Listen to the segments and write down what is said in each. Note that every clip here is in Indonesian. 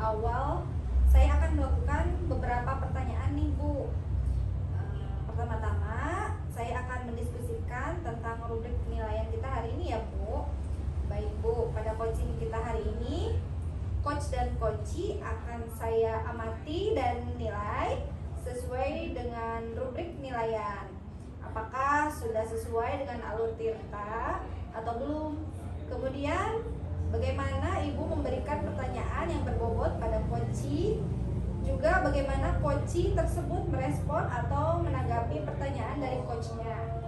awal saya akan melakukan beberapa pertanyaan nih Bu. Pertama-tama saya akan mendiskusikan tentang rubrik penilaian kita hari ini ya Bu. Baik Bu, pada coaching kita hari ini, coach dan coachee akan saya amati dan nilai sesuai dengan rubrik penilaian. Apakah sudah sesuai dengan alur tirta atau belum? Kemudian bagaimana Ibu memberikan pertanyaan yang berbobot pada coachee, juga bagaimana coachee tersebut merespon atau menanggapi pertanyaan dari coachnya.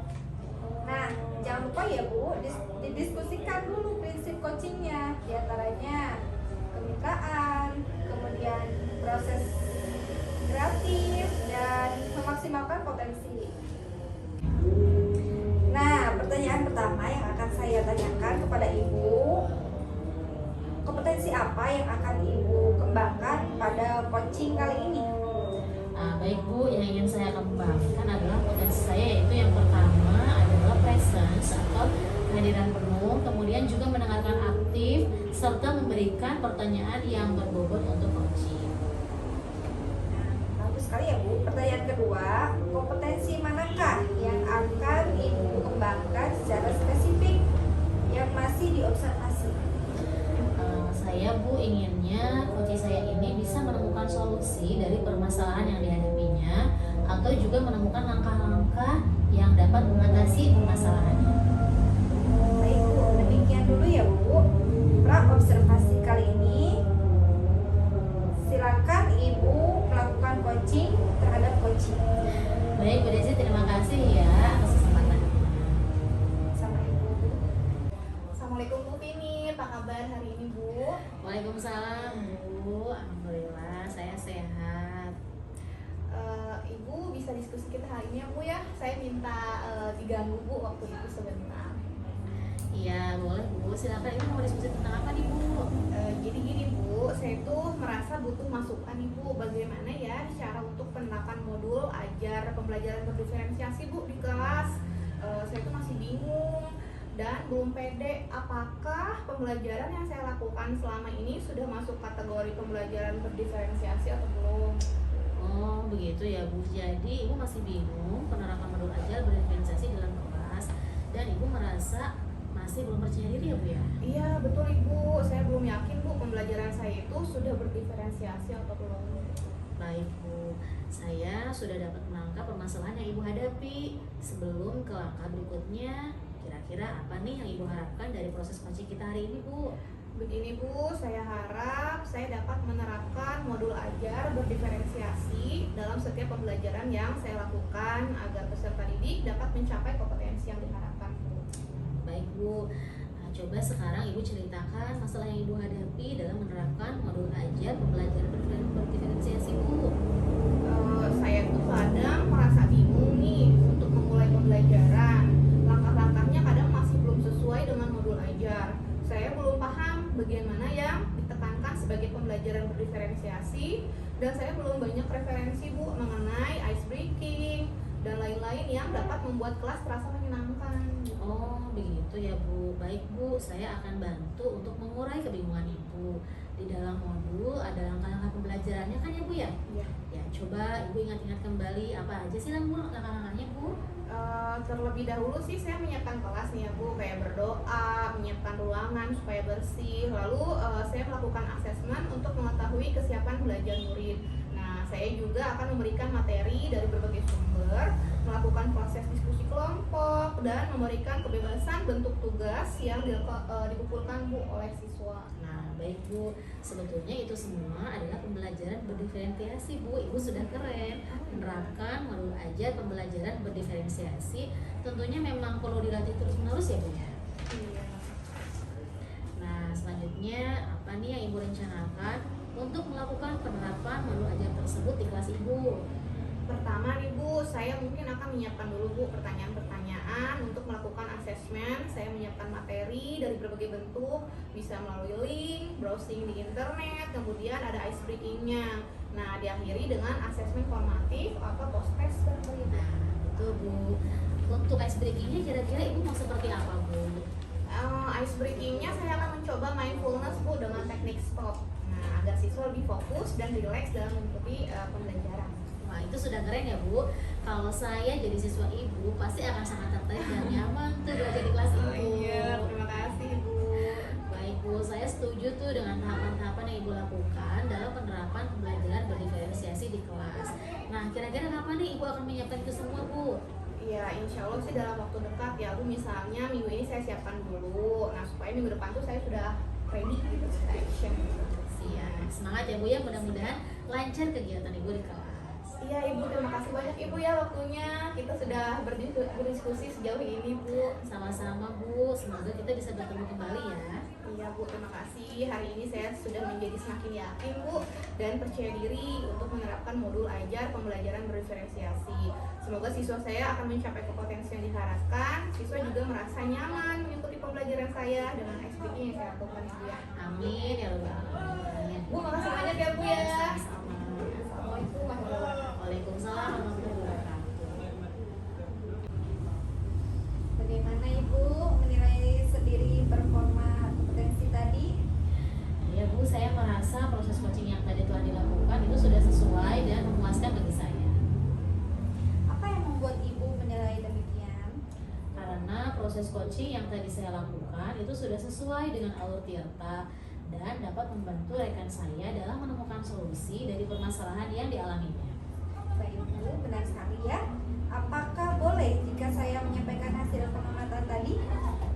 Nah, jangan lupa ya Bu, didiskusikan dulu prinsip coachingnya, diantaranya kemitraan, kemudian proses kreatif, dan memaksimalkan potensi. Nah, pertanyaan pertama yang akan saya tanyakan kepada Ibu, kompetensi apa yang akan Ibu kembangkan pada coaching kali ini? Baik Bu, yang ingin saya kembangkan adalah potensi saya, yaitu yang pertama adalah presence atau kehadiran penuh, kemudian juga mendengarkan aktif, serta memberikan pertanyaan yang berbobot untuk coaching. Bagus sekali ya Bu. Pertanyaan kedua, kompetensi manakah yang akan Ibu kembangkan secara spesifik yang masih diobservasi? Saya Bu inginnya coaching saya ini bisa menemukan solusi dari permasalahan yang dihadapinya, atau juga menemukan langkah-langkah yang dapat mengatasi permasalahannya. Baik Bu, demikian dulu ya Bu pra-observasi kali ini. Silakan Ibu melakukan coaching terhadap coaching. Baik Bu Desi, terima kasih ya atas kesempatannya. Sama Ibu. Assalamualaikum Bu Vini, apa kabar hari ini Bu? Waalaikumsalam Bu, alhamdulillah saya sehat. Ibu bisa diskusi kita hari ini ya Bu ya? Saya minta diganggu Bu waktu itu sebentar. Iya boleh Bu, silakan. Ini mau diskusi tentang apa nih Bu? Jadi gini Bu, saya tuh merasa butuh masukan nih Bu, bagaimana ya cara untuk penerapan modul ajar pembelajaran berdiferensiasi Bu di kelas. Saya tuh masih bingung dan belum pede apakah pembelajaran yang saya lakukan selama ini sudah masuk kategori pembelajaran berdiferensiasi atau belum. Oh begitu ya Bu, jadi Ibu masih bingung penerapan modul ajar berdiferensiasi dalam kelas, dan Ibu merasa masih belum percaya diri ya Bu ya? Iya betul Ibu, saya belum yakin Bu pembelajaran saya itu sudah berdiferensiasi atau belum. Baik Bu, saya sudah dapat menangkap permasalahan yang Ibu hadapi. Sebelum ke langkah berikutnya, kira-kira apa nih yang Ibu harapkan dari proses coaching kita hari ini Bu? Begini Bu, saya harap saya dapat menerapkan modul ajar berdiferensiasi dalam setiap pembelajaran yang saya lakukan agar peserta didik dapat mencapai kompetensi yang diharapkan Bu. Baik Bu, nah, coba sekarang Ibu ceritakan masalah yang Ibu hadapi dalam menerapkan modul ajar pembelajaran berdiferensiasi Bu. Saya tuh kadang merasa bingung nih untuk memulai pembelajaran. Langkah-langkahnya kadang masih belum sesuai dengan modul ajar. Saya belum paham bagian mana yang ditekankan sebagai pembelajaran berdiferensiasi, dan saya belum banyak referensi Bu mengenai ice breaking dan lain-lain yang dapat membuat kelas terasa menyenangkan. Oh begitu ya Bu. Baik Bu, saya akan bantu untuk mengurai kebingungan Ibu. Di dalam modul ada langkah-langkah pembelajarannya kan ya Bu ya? Iya. Ya coba Ibu ingat-ingat kembali apa aja sih langkah-langkahnya Bu? Terlebih dahulu sih saya menyiapkan kelas nih ya Bu, kayak berdoa, menyiapkan ruangan supaya bersih. Lalu saya melakukan asesmen untuk mengetahui kesiapan belajar murid. Nah, saya juga akan memberikan materi dari berbagai sumber, melakukan proses diskusi kelompok, dan memberikan kebebasan bentuk tugas yang dikumpulkan Bu oleh siswa. Nah baik Bu, sebetulnya itu semua adalah pembelajaran berdiferensiasi Bu. Ibu sudah keren menerapkan modul ajar pembelajaran berdiferensiasi. Tentunya memang perlu dilatih terus menerus ya Bu ya. Iya. Nah selanjutnya apa nih yang Ibu rencanakan untuk melakukan penerapan modul ajar tersebut di kelas Ibu? Pertama nih Bu, saya mungkin akan menyiapkan dulu Bu pertanyaan-pertanyaan untuk melakukan asesmen. Saya menyiapkan materi dari berbagai bentuk, bisa melalui link, browsing di internet, kemudian ada ice breaking-nya. Nah, diakhiri dengan asesmen formatif atau post test seperti itu. Nah itu Bu, untuk ice breaking-nya kira-kira Ibu mau seperti apa Bu? Ice breakingnya saya akan mencoba mindfulness Bu dengan teknik stop. Nah, agar siswa lebih fokus dan rileks dalam mengikuti pembelajaran. Wah, itu sudah keren ya Bu. Kalau saya jadi siswa Ibu pasti akan sangat tertarik dan nyaman tuh belajar di kelas Ibu. Iya, terima kasih Bu. Baik Bu, saya setuju tuh dengan tahapan-tahapan yang Ibu lakukan dalam penerapan pembelajaran berdiferensiasi di kelas. Nah, kira-kira kapan nih Ibu akan menyiapkan itu semua Bu? Ya, insya Allah sih dalam waktu dekat ya Bu. Misalnya minggu ini saya siapkan dulu. Nah, supaya minggu depan tuh saya sudah ready gitu, sudah action. Siap, semangat ya Bu ya, mudah-mudahan lancar kegiatan Ibu di kelas. Iya Ibu, terima kasih banyak Ibu ya waktunya. Kita sudah berdiskusi sejauh ini Bu. Sama-sama Bu, semoga kita bisa bertemu kembali ya. Iya Bu, terima kasih. Hari ini saya sudah menjadi semakin yakin Bu dan percaya diri untuk menerapkan modul ajar pembelajaran berdiferensiasi. Semoga siswa saya akan mencapai kompetensi yang diharapkan. Siswa juga merasa nyaman mengikuti pembelajaran saya dengan SPG yang saya lakukan Ibu ya. Amin ya Rabbal alamin. Bu, makasih banyak ya Bu ya. Sama-sama. Assalamualaikum warahmatullahi wabarakatuh. Waalaikumsalam warahmatullahi wabarakatuh. Bagaimana Ibu menilai sendiri performa kompetensi tadi? Ya Bu, saya merasa proses coaching yang tadi telah dilakukan itu sudah sesuai dan memuaskan bagi saya. Apa yang membuat Ibu menilai demikian? Karena proses coaching yang tadi saya lakukan itu sudah sesuai dengan alur Tirta dan dapat membantu rekan saya dalam menemukan solusi dari permasalahan yang dialaminya. Baik Bu, benar sekali ya. Apakah boleh jika saya menyampaikan hasil pengamatan tadi?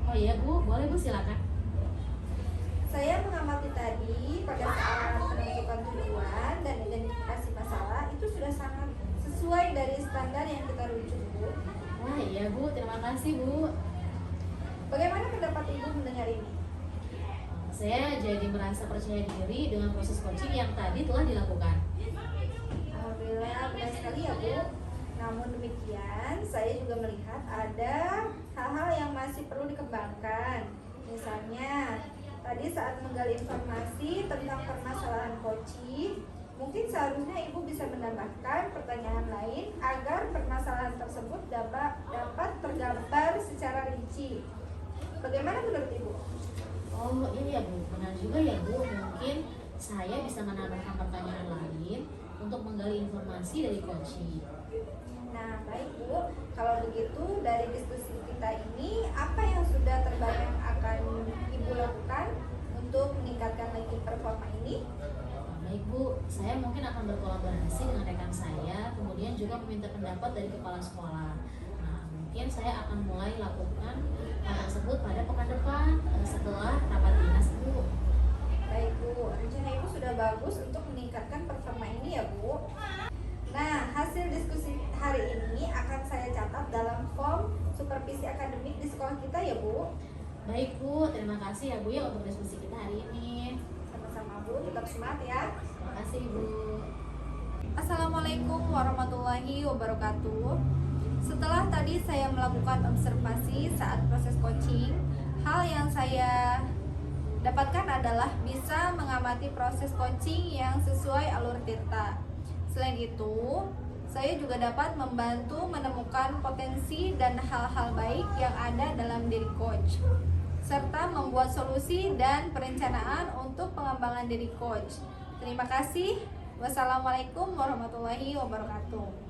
Oh iya Bu, boleh Bu, silakan. Saya mengamati tadi pada saat menentukan tujuan dan identifikasi masalah itu sudah sangat sesuai dari standar yang kita rujuk Bu. Wah iya Bu, terima kasih Bu. Bagaimana pendapat Ibu mendengar ini? Saya jadi merasa percaya diri dengan proses coaching yang tadi telah dilakukan. Alhamdulillah benar sekali ya Bu. Namun demikian, saya juga melihat ada hal-hal yang masih perlu dikembangkan. Misalnya, tadi saat menggali informasi tentang permasalahan coaching, mungkin seharusnya Ibu bisa menambahkan pertanyaan lain agar permasalahan tersebut dapat tergambar secara rinci. Bagaimana menurut Ibu? Oh iya Bu, benar juga ya Bu. Mungkin saya bisa menambahkan pertanyaan lain untuk menggali informasi dari coaching. Nah, baik Bu. Kalau begitu, dari diskusi kita ini, apa yang sudah terbayang akan Ibu lakukan untuk meningkatkan lagi performa ini? Baik Bu, saya mungkin akan berkolaborasi dengan rekan saya, kemudian juga meminta pendapat dari kepala sekolah. Nah, mungkin saya akan mulai lakukan hal tersebut pada pekan depan setelah rapat dinas Bu. Baik Bu, rencana Ibu sudah bagus untuk meningkatkan performa ini ya Bu. Nah, hasil diskusi hari ini akan saya catat dalam form supervisi akademik di sekolah kita ya Bu. Baik Bu, terima kasih ya Bu ya untuk diskusi kita hari ini. Sama-sama Bu, tetap semangat ya. Terima kasih Bu. Assalamualaikum warahmatullahi wabarakatuh. Setelah tadi saya melakukan observasi saat proses coaching, hal yang saya dapatkan adalah bisa mengamati proses coaching yang sesuai alur Tirta. Selain itu, saya juga dapat membantu menemukan potensi dan hal-hal baik yang ada dalam diri coach, serta membuat solusi dan perencanaan untuk pengembangan diri coach. Terima kasih. Wassalamualaikum warahmatullahi wabarakatuh.